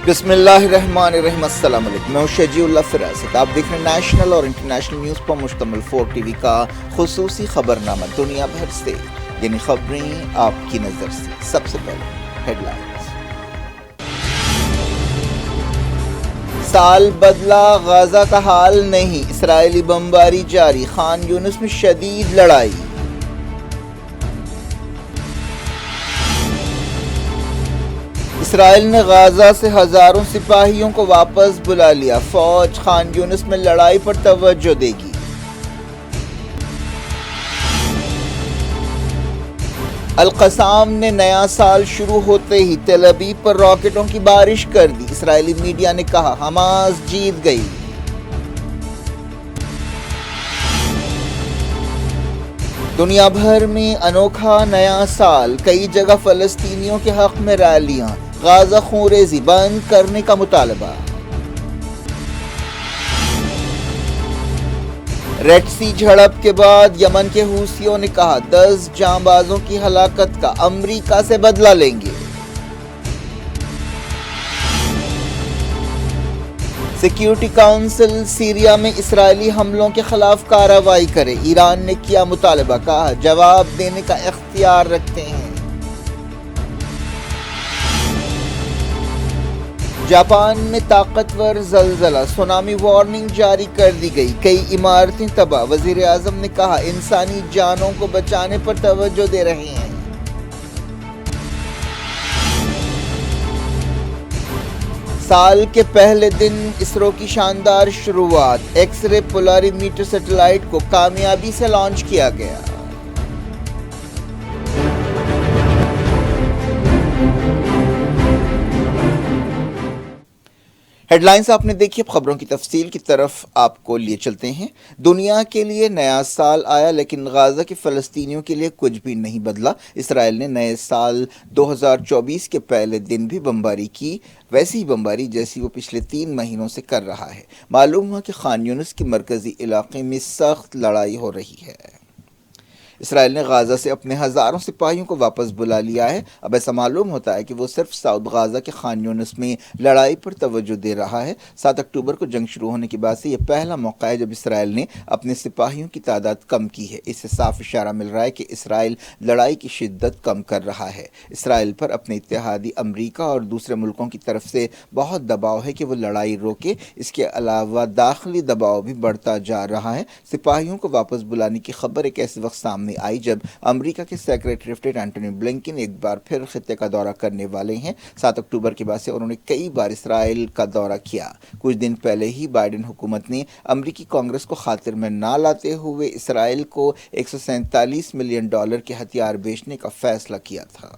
بسم اللہ الرحمن الرحیم، السلام علیکم، میں ہوں شجیع اللہ فراست۔ آپ دیکھ رہے ہیں نیشنل اور انٹرنیشنل نیوز پر مشتمل 4 ٹی وی کا خصوصی خبرنامہ دنیا بھر سے، یعنی خبریں آپ کی نظر سے۔ سب سے پہلے ہیڈ لائنز۔ سال بدلا، غزہ کا حال نہیں، اسرائیلی بمباری جاری، خان یونس میں شدید لڑائی۔ اسرائیل نے غزہ سے ہزاروں سپاہیوں کو واپس بلا لیا، فوج خان یونس میں لڑائی پر توجہ دے گی۔ القصام نے نیا سال شروع ہوتے ہی تل ابیب پر راکٹوں کی بارش کر دی، اسرائیلی میڈیا نے کہا حماس جیت گئی۔ دنیا بھر میں انوکھا نیا سال، کئی جگہ فلسطینیوں کے حق میں ریلیاں، غزہ خونریزی بند کرنے کا مطالبہ۔ ریڈ سی جھڑپ کے بعد یمن کے حوثیوں نے کہا 10 جانبازوں کی ہلاکت کا امریکہ سے بدلہ لیں گے۔ سیکیورٹی کونسل سیریا میں اسرائیلی حملوں کے خلاف کارروائی کرے، ایران نے کیا مطالبہ، کہا جواب دینے کا اختیار رکھتے ہیں۔ جاپان میں طاقتور زلزلہ، سونامی وارننگ جاری کر دی گئی، کئی عمارتیں تباہ، وزیر اعظم نے کہا انسانی جانوں کو بچانے پر توجہ دے رہے ہیں۔ سال کے پہلے دن اسرو کی شاندار شروعات، ایکس رے پولاری میٹر سیٹلائٹ کو کامیابی سے لانچ کیا گیا۔ ہیڈ لائنز آپ نے دیکھی، اب خبروں کی تفصیل کی طرف آپ کو لیے چلتے ہیں۔ دنیا کے لیے نیا سال آیا، لیکن غزہ کے فلسطینیوں کے لیے کچھ بھی نہیں بدلا۔ اسرائیل نے نئے سال 2024 کے پہلے دن بھی بمباری کی، ویسی ہی بمباری جیسی وہ پچھلے 3 مہینوں سے کر رہا ہے۔ معلوم ہوا کہ خان یونس کے مرکزی علاقے میں سخت لڑائی ہو رہی ہے۔ اسرائیل نے غزہ سے اپنے ہزاروں سپاہیوں کو واپس بلا لیا ہے۔ اب ایسا معلوم ہوتا ہے کہ وہ صرف ساؤتھ غزہ کے خان یونس میں لڑائی پر توجہ دے رہا ہے۔ 7 اکتوبر کو جنگ شروع ہونے کے بعد سے یہ پہلا موقع ہے جب اسرائیل نے اپنے سپاہیوں کی تعداد کم کی ہے۔ اس سے صاف اشارہ مل رہا ہے کہ اسرائیل لڑائی کی شدت کم کر رہا ہے۔ اسرائیل پر اپنے اتحادی امریکہ اور دوسرے ملکوں کی طرف سے بہت دباؤ ہے کہ وہ لڑائی روکے۔ اس کے علاوہ داخلی دباؤ بھی بڑھتا جا رہا ہے۔ سپاہیوں کو واپس بلانے کی خبر ایک ایسے وقت سامنے آئی جب امریکہ کے secretary of state Antony Blinken ایک بار پھر خطے کا دورہ کرنے والے ہیں۔ 7 اکتوبر کے بعد سے انہوں نے کئی بار اسرائیل کا دورہ کیا۔ کچھ دن پہلے ہی بائیڈن حکومت نے امریکی کانگریس کو خاطر میں نہ لاتے ہوئے اسرائیل کو $147 ملین کے ہتھیار بیچنے کا فیصلہ کیا تھا۔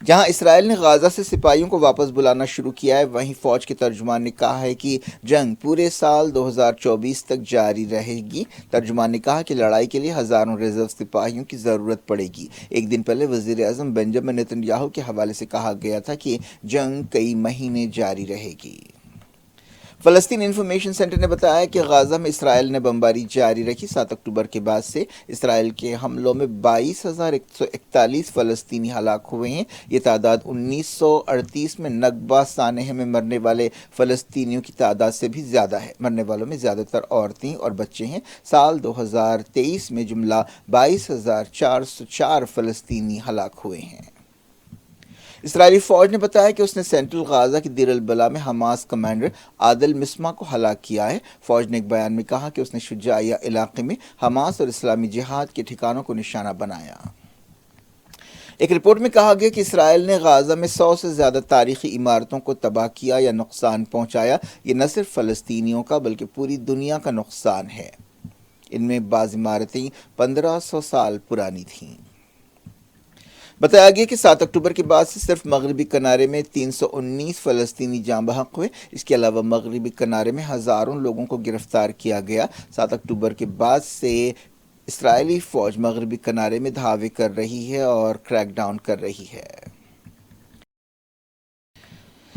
جہاں اسرائیل نے غزہ سے سپاہیوں کو واپس بلانا شروع کیا ہے، وہیں فوج کے ترجمان نے کہا ہے کہ جنگ پورے سال 2024 تک جاری رہے گی۔ ترجمان نے کہا کہ لڑائی کے لیے ہزاروں ریزرو سپاہیوں کی ضرورت پڑے گی۔ ایک دن پہلے وزیر اعظم بنجمن نیتن یاہو کے حوالے سے کہا گیا تھا کہ جنگ کئی مہینے جاری رہے گی۔ فلسطین انفارمیشن سینٹر نے بتایا کہ غزہ میں اسرائیل نے بمباری جاری رکھی۔ 7 اکتوبر کے بعد سے اسرائیل کے حملوں میں 22,141 فلسطینی ہلاک ہوئے ہیں۔ یہ تعداد 1938 میں نکبہ سانحہ میں مرنے والے فلسطینیوں کی تعداد سے بھی زیادہ ہے۔ مرنے والوں میں زیادہ تر عورتیں اور بچے ہیں۔ سال 2023 میں جملہ 22,404 فلسطینی ہلاک ہوئے ہیں۔ اسرائیلی فوج نے بتایا کہ اس نے سینٹرل غزہ کی دیر البلا میں حماس کمانڈر عادل مسمع کو ہلاک کیا ہے۔ فوج نے ایک بیان میں کہا کہ اس نے شجاعیہ علاقے میں حماس اور اسلامی جہاد کے ٹھکانوں کو نشانہ بنایا۔ ایک رپورٹ میں کہا گیا کہ اسرائیل نے غزہ میں 100 سے زیادہ تاریخی عمارتوں کو تباہ کیا یا نقصان پہنچایا۔ یہ نہ صرف فلسطینیوں کا بلکہ پوری دنیا کا نقصان ہے۔ ان میں بعض عمارتیں 1500 سال پرانی تھیں۔ بتایا گیا کہ 7 اکتوبر کے بعد سے صرف مغربی کنارے میں 319 فلسطینی جاں بحق ہوئے۔ اس کے علاوہ مغربی کنارے میں ہزاروں لوگوں کو گرفتار کیا گیا۔ 7 اکتوبر کے بعد سے اسرائیلی فوج مغربی کنارے میں دھاوے کر رہی ہے اور کریک ڈاؤن کر رہی ہے۔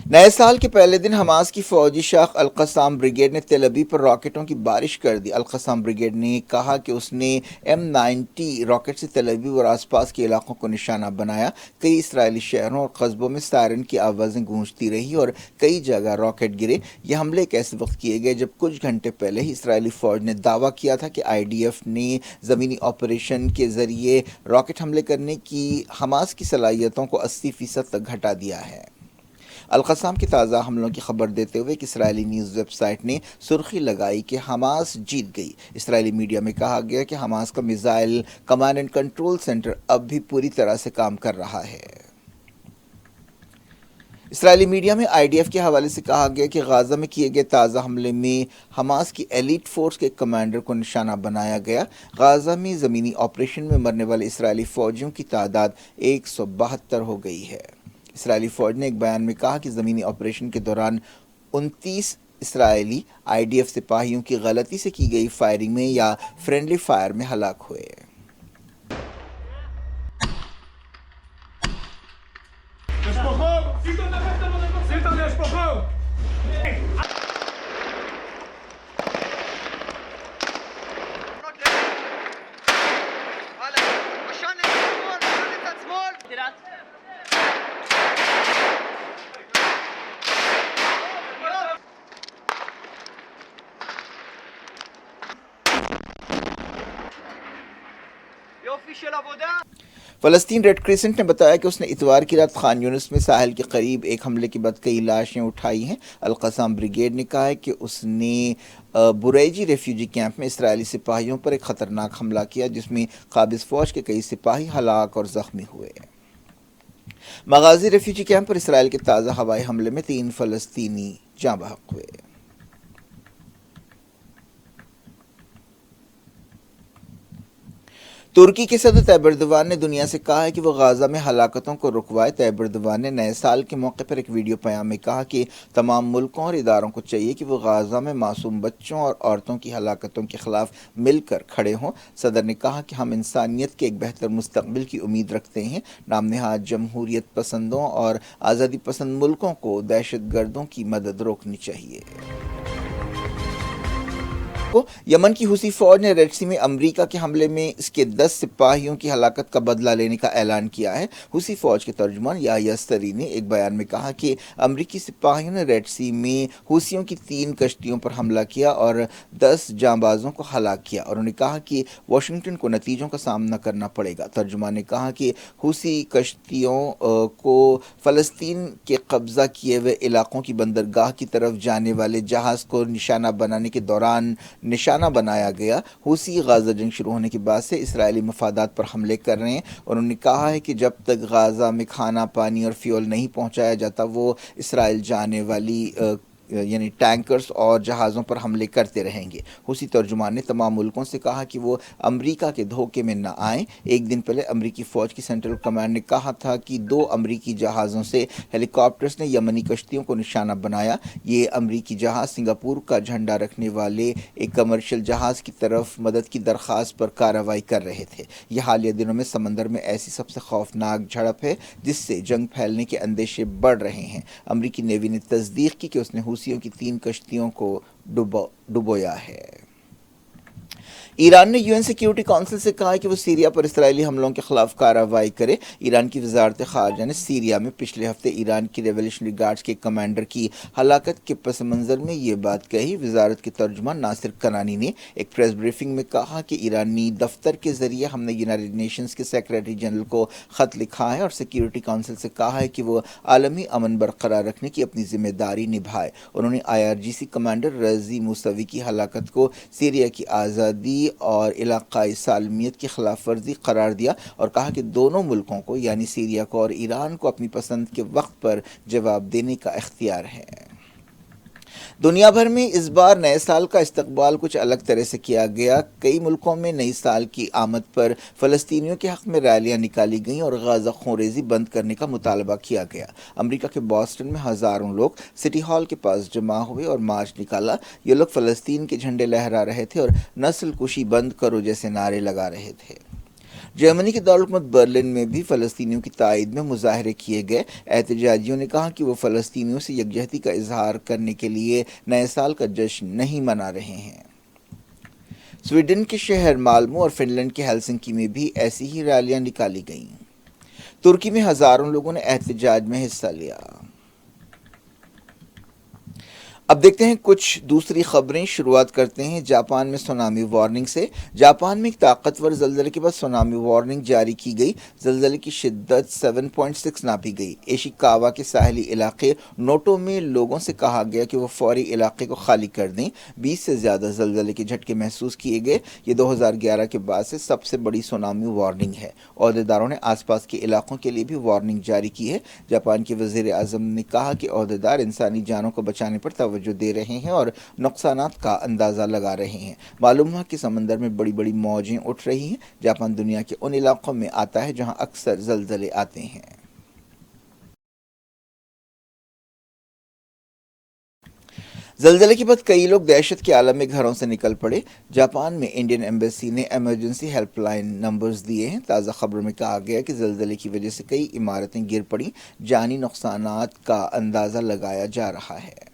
نئے سال کے پہلے دن حماس کی فوجی شاخ القسام بریگیڈ نے تل ابیب پر راکٹوں کی بارش کر دی۔ القسام بریگیڈ نے کہا کہ اس نے M90 راکٹ سے تل ابیب اور آس پاس کے علاقوں کو نشانہ بنایا۔ کئی اسرائیلی شہروں اور قصبوں میں سائرن کی آوازیں گونجتی رہی اور کئی جگہ راکٹ گرے۔ یہ حملے ایک ایسے وقت کیے گئے جب کچھ گھنٹے پہلے ہی اسرائیلی فوج نے دعویٰ کیا تھا کہ IDF نے زمینی آپریشن کے ذریعے راکٹ حملے کرنے کی حماس کی صلاحیتوں کو 80% تک گھٹا دیا ہے۔ القسام کے تازہ حملوں کی خبر دیتے ہوئے ایک اسرائیلی نیوز ویب سائٹ نے سرخی لگائی کہ حماس جیت گئی۔ اسرائیلی میڈیا میں کہا گیا کہ حماس کا missile command and control centre اب بھی پوری طرح سے کام کر رہا ہے۔ اسرائیلی میڈیا میں IDF کے حوالے سے کہا گیا کہ غازہ میں کیے گئے تازہ حملے میں حماس کی ایلیٹ فورس کے کمانڈر کو نشانہ بنایا گیا۔ غازہ میں زمینی آپریشن میں مرنے والے اسرائیلی فوجیوں کی تعداد 172 ہو گئی ہے۔ اسرائیلی فوج نے ایک بیان میں کہا کہ زمینی آپریشن کے دوران 29 اسرائیلی IDF سپاہیوں کی غلطی سے کی گئی فائرنگ میں یا فرینڈلی فائر میں ہلاک ہوئے۔ فلسطین ریڈ کریسنٹ نے بتایا کہ اس نے اتوار کی رات خان یونس میں ساحل کے قریب ایک حملے کے بعد کئی لاشیں اٹھائی ہیں۔ القسام بریگیڈ نے کہا ہے کہ اس نے بریجی ریفیوجی کیمپ میں اسرائیلی سپاہیوں پر ایک خطرناک حملہ کیا جس میں قابض فوج کے کئی سپاہی ہلاک اور زخمی ہوئے۔ مغازی ریفیوجی کیمپ پر اسرائیل کے تازہ ہوائی حملے میں 3 فلسطینی جاں بحق ہوئے۔ ترکی کے صدر طیب ایردوان نے دنیا سے کہا ہے کہ وہ غازہ میں ہلاکتوں کو رکوائے۔ طیب ایردوان نے نئے سال کے موقع پر ایک ویڈیو پیام میں کہا کہ تمام ملکوں اور اداروں کو چاہیے کہ وہ غازہ میں معصوم بچوں اور عورتوں کی ہلاکتوں کے خلاف مل کر کھڑے ہوں۔ صدر نے کہا کہ ہم انسانیت کے ایک بہتر مستقبل کی امید رکھتے ہیں۔ نام نہاد جمہوریت پسندوں اور آزادی پسند ملکوں کو دہشت گردوں کی مدد روکنی چاہیے۔ یمن کی حوثی فوج نے ریڈ سی میں امریکہ کے حملے میں اس کے 10 سپاہیوں کی ہلاکت کا بدلہ لینے کا اعلان کیا ہے۔ حوثی فوج کے ترجمان یحییٰ سری نے ایک بیان میں کہا کہ امریکی سپاہیوں نے ریڈ سی میں حوثیوں کی 3 کشتیوں پر حملہ کیا اور 10 جاں بازوں کو ہلاک کیا، اور انہوں نے کہا کہ واشنگٹن کو نتیجوں کا سامنا کرنا پڑے گا۔ ترجمان نے کہا کہ حوثی کشتیوں کو فلسطین کے قبضہ کیے ہوئے علاقوں کی بندرگاہ کی طرف جانے والے جہاز کو نشانہ بنانے کے دوران نشانہ بنایا گیا۔ حوثی غازہ جنگ شروع ہونے کے بعد سے اسرائیلی مفادات پر حملے کر رہے ہیں، اور انہوں نے کہا ہے کہ جب تک غازہ میں کھانا، پانی اور فیول نہیں پہنچایا جاتا وہ اسرائیل جانے والی یعنی ٹینکرز اور جہازوں پر حملے کرتے رہیں گے۔ حوثی ترجمان نے تمام ملکوں سے کہا کہ وہ امریکہ کے دھوکے میں نہ آئیں۔ ایک دن پہلے امریکی فوج کی سینٹرل کمانڈ نے کہا تھا کہ 2 امریکی جہازوں سے ہیلی کاپٹرز نے یمنی کشتیوں کو نشانہ بنایا۔ یہ امریکی جہاز سنگاپور کا جھنڈا رکھنے والے ایک کمرشل جہاز کی طرف مدد کی درخواست پر کارروائی کر رہے تھے۔ یہ حالیہ دنوں میں سمندر میں ایسی سب سے خوفناک جھڑپ ہے جس سے جنگ پھیلنے کے اندیشے بڑھ رہے ہیں۔ امریکی نیوی نے تصدیق کی کہ اس نے حوثیوں کی 3 کشتیوں کو ڈبویا ہے۔ ایران نے UN سیکیورٹی کونسل سے کہا ہے کہ وہ سیریا پر اسرائیلی حملوں کے خلاف کارروائی کرے۔ ایران کی وزارت خارجہ نے سیریا میں پچھلے ہفتے ایران کی ریولیوشنری گارڈز کے کمانڈر کی ہلاکت کے پس منظر میں یہ بات کہی۔ وزارت کے ترجمان ناصر کنانی نے ایک پریس بریفنگ میں کہا کہ ایرانی دفتر کے ذریعے ہم نے یونائیٹڈ نیشنز کے سیکریٹری جنرل کو خط لکھا ہے اور سیکیورٹی کونسل سے کہا ہے کہ وہ عالمی امن برقرار رکھنے کی اپنی ذمہ داری نبھائے۔ انہوں نے IRGC کمانڈر رضی موسوی کی ہلاکت کو سیریا کی آزادی اور علاقائی سالمیت کی خلاف ورزی قرار دیا اور کہا کہ دونوں ملکوں کو یعنی سیریا کو اور ایران کو اپنی پسند کے وقت پر جواب دینے کا اختیار ہے۔ دنیا بھر میں اس بار نئے سال کا استقبال کچھ الگ طرح سے کیا گیا۔ کئی ملکوں میں نئی سال کی آمد پر فلسطینیوں کے حق میں ریلیاں نکالی گئیں اور غازہ خونریزی بند کرنے کا مطالبہ کیا گیا۔ امریکہ کے بوسٹن میں ہزاروں لوگ سٹی ہال کے پاس جمع ہوئے اور مارچ نکالا۔ یہ لوگ فلسطین کے جھنڈے لہرا رہے تھے اور نسل کشی بند کرو جیسے نعرے لگا رہے تھے۔ جرمنی کے دارالحکومت برلن میں بھی فلسطینیوں کی تائید میں مظاہرے کیے گئے۔ احتجاجیوں نے کہا کہ وہ فلسطینیوں سے یکجہتی کا اظہار کرنے کے لیے نئے سال کا جشن نہیں منا رہے ہیں۔ سویڈن کے شہر مالمو اور فن لینڈ کے ہیلسنکی میں بھی ایسی ہی ریلیاں نکالی گئیں۔ ترکی میں ہزاروں لوگوں نے احتجاج میں حصہ لیا۔ اب دیکھتے ہیں کچھ دوسری خبریں۔ شروعات کرتے ہیں جاپان میں سونامی وارننگ سے۔ جاپان میں ایک طاقتور زلزلے کے بعد سونامی وارننگ جاری کی گئی۔ زلزلے کی شدت 7.6 ناپی گئی۔ ایشیکاوا کے ساحلی علاقے نوٹو میں لوگوں سے کہا گیا کہ وہ فوری علاقے کو خالی کر دیں۔ 20 سے زیادہ زلزلے کے جھٹکے محسوس کیے گئے۔ یہ 2011 کے بعد سے سب سے بڑی سونامی وارننگ ہے۔ عہدیداروں نے آس پاس کے علاقوں کے لیے بھی وارننگ جاری کی ہے۔ جاپان کے وزیر اعظم نے کہا کہ عہدیدار انسانی جانوں کو بچانے پر توجہ دے رہے ہیں اور نقصانات کا اندازہ لگا رہے ہیں۔ معلوم ہوا کہ سمندر میں بڑی بڑی موجیں اٹھ رہی ہیں۔ جاپان دنیا کے ان علاقوں میں آتا ہے جہاں اکثر زلزلے آتے ہیں۔ زلزلے کے بعد کئی لوگ دہشت کے عالم میں گھروں سے نکل پڑے۔ جاپان میں انڈین ایمبیسی نے ایمرجنسی ہیلپ لائن نمبرز دیے ہیں۔ تازہ خبروں میں کہا گیا کہ زلزلے کی وجہ سے کئی عمارتیں گر پڑیں۔ جانی نقصانات کا اندازہ لگایا جا رہا ہے۔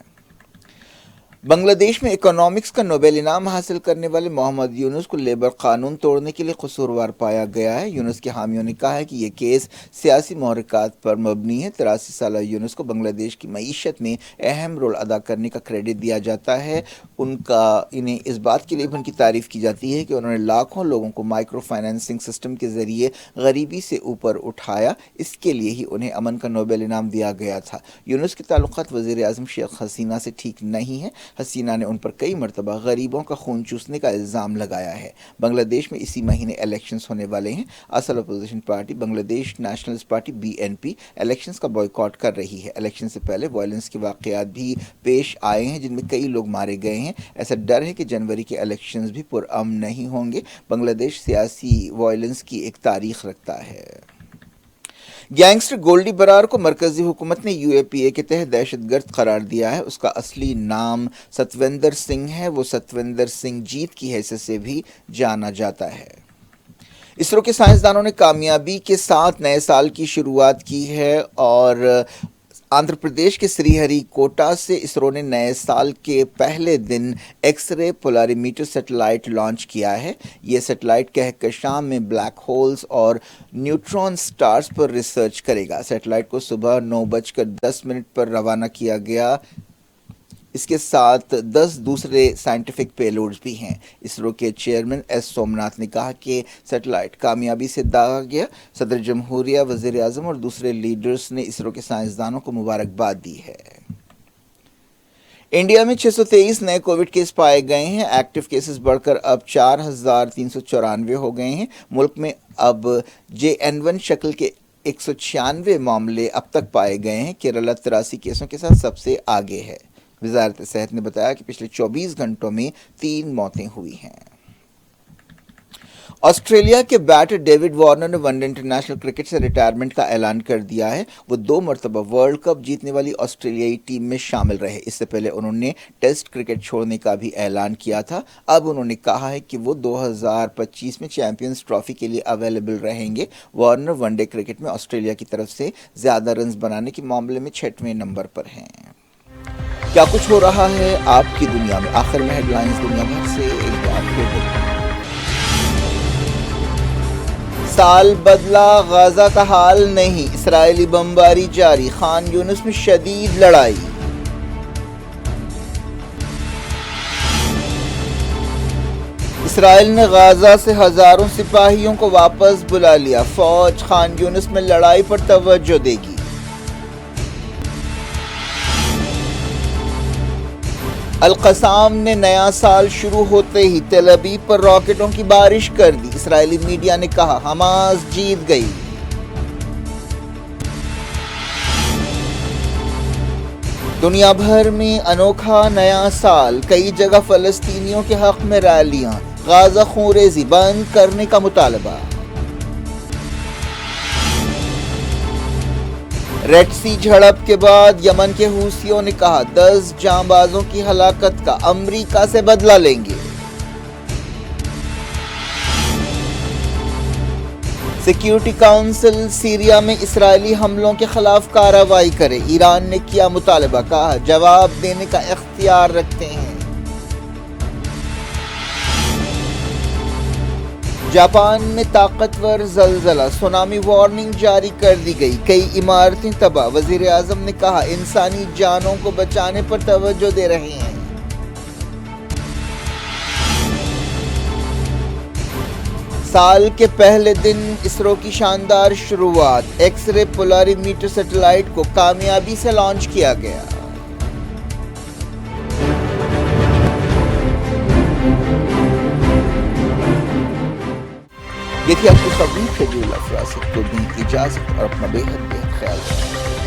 بنگلہ دیش میں اکنامکس کا نوبل انعام حاصل کرنے والے محمد یونس کو لیبر قانون توڑنے کے لیے قصوروار پایا گیا ہے۔ یونس کے حامیوں نے کہا ہے کہ یہ کیس سیاسی محرکات پر مبنی ہے۔ 83 سالہ یونس کو بنگلہ دیش کی معیشت میں اہم رول ادا کرنے کا کریڈٹ دیا جاتا ہے۔ انہیں اس بات کے لیے بھی ان کی تعریف کی جاتی ہے کہ انہوں نے لاکھوں لوگوں کو مائکرو فائنانسنگ سسٹم کے ذریعے غریبی سے اوپر اٹھایا۔ اس کے لیے ہی انہیں امن کا نوبل انعام دیا گیا تھا۔ یونس کے تعلقات وزیر اعظم شیخ حسینہ سے ٹھیک نہیں ہیں۔ حسینہ نے ان پر کئی مرتبہ غریبوں کا خون چوسنے کا الزام لگایا ہے۔ بنگلہ دیش میں اسی مہینے الیکشنز ہونے والے ہیں۔ اصل اپوزیشن پارٹی بنگلہ دیش نیشنلسٹ پارٹی BNP الیکشنز کا بائیکاٹ کر رہی ہے۔ الیکشن سے پہلے وائلنس کے واقعات بھی پیش آئے ہیں جن میں کئی لوگ مارے گئے ہیں۔ ایسا ڈر ہے کہ جنوری کے الیکشنز بھی پرامن نہیں ہوں گے۔ بنگلہ دیش سیاسی وائلنس کی ایک تاریخ رکھتا ہے۔ گینگسٹر گولڈی برار کو مرکزی حکومت نے UAPA کے تحت دہشت گرد قرار دیا ہے۔ اس کا اصلی نام ستویندر سنگھ ہے۔ وہ ستویندر سنگھ جیت کی حیثیت سے بھی جانا جاتا ہے۔ اسرو کے سائنسدانوں نے کامیابی کے ساتھ نئے سال کی شروعات کی ہے اور آندھرا پردیش کے سری ہری کوٹا سے اسرو نے نئے سال کے پہلے دن ایکس رے پولاریمیٹر سیٹلائٹ لانچ کیا ہے۔ یہ سیٹلائٹ کہکشاں میں بلیک ہولز اور نیوٹرون سٹارز پر ریسرچ کرے گا۔ سیٹلائٹ کو صبح 9:10 پر روانہ کیا گیا۔ اس کے ساتھ 10 دوسرے سائنٹیفک پیلوڈز بھی ہیں۔ اسرو کے چیئرمین ایس سومناتھ نے کہا کہ سیٹلائٹ کامیابی سے داغا گیا۔ صدر جمہوریہ، وزیر اعظم اور دوسرے لیڈرز نے اسرو کے سائنسدانوں کو مبارکباد دی ہے۔ انڈیا میں 623 نئے کووڈ کیس پائے گئے ہیں۔ ایکٹیو کیسز بڑھ کر اب 4394 ہو گئے ہیں۔ ملک میں اب JN1 شکل کے 196 معاملے اب تک پائے گئے ہیں۔ کیرالہ 83 کیسوں کے ساتھ سب سے آگے ہے۔ وزارت صحت نے بتایا کہ پچھلے 24 گھنٹوں میں 3 موتیں ہوئی ہیں۔ آسٹریلیا کے بیٹر ڈیوڈ وارنر نے ون ڈے انٹرنیشنل کرکٹ سے ریٹائرمنٹ کا اعلان کر دیا ہے۔ وہ 2 مرتبہ ورلڈ کپ جیتنے والی آسٹریلیائی ٹیم میں شامل رہے۔ اس سے پہلے انہوں نے ٹیسٹ کرکٹ چھوڑنے کا بھی اعلان کیا تھا۔ اب انہوں نے کہا ہے کہ وہ 2025 میں چیمپئنز ٹرافی کے لیے اویلیبل رہیں گے۔ وارنر ون ڈے کرکٹ میں آسٹریلیا کی طرف سے زیادہ رنز بنانے کے معاملے میں 6ویں نمبر پر ہیں۔ کیا کچھ ہو رہا ہے آپ کی دنیا میں؟ آخر میں ہیڈ لائنز دنیا بھر سے ایک بار پھر دیکھیں۔ سال بدلا، غزہ کا حال نہیں، اسرائیلی بمباری جاری، خان یونس میں شدید لڑائی۔ اسرائیل نے غزہ سے ہزاروں سپاہیوں کو واپس بلا لیا، فوج خان یونس میں لڑائی پر توجہ دے گی۔ القصام نے نیا سال شروع ہوتے ہی تل ابیب پر راکٹوں کی بارش کر دی۔ اسرائیلی میڈیا نے کہا حماس جیت گئی۔ دنیا بھر میں انوکھا نیا سال، کئی جگہ فلسطینیوں کے حق میں ریلیاں، غزہ خونریزی بند کرنے کا مطالبہ۔ ریڈ سی جھڑپ کے بعد یمن کے حوثیوں نے کہا 10 جانبازوں کی ہلاکت کا امریکہ سے بدلہ لیں گے۔ سیکیورٹی کونسل سیریا میں اسرائیلی حملوں کے خلاف کارروائی کرے، ایران نے کیا مطالبہ، کہا جواب دینے کا اختیار رکھتے ہیں۔ جاپان میں طاقتور زلزلہ، سونامی وارننگ جاری کر دی گئی، کئی عمارتیں تباہ، وزیر اعظم نے کہا انسانی جانوں کو بچانے پر توجہ دے رہے ہیں۔ سال کے پہلے دن اسرو کی شاندار شروعات، ایکس رے پولاری میٹر سیٹلائٹ کو کامیابی سے لانچ کیا گیا۔ یہ تھی آپ کی خبریں، شجیل افراسد کو دی اجازت اور اپنا بے حد خیال رکھیں۔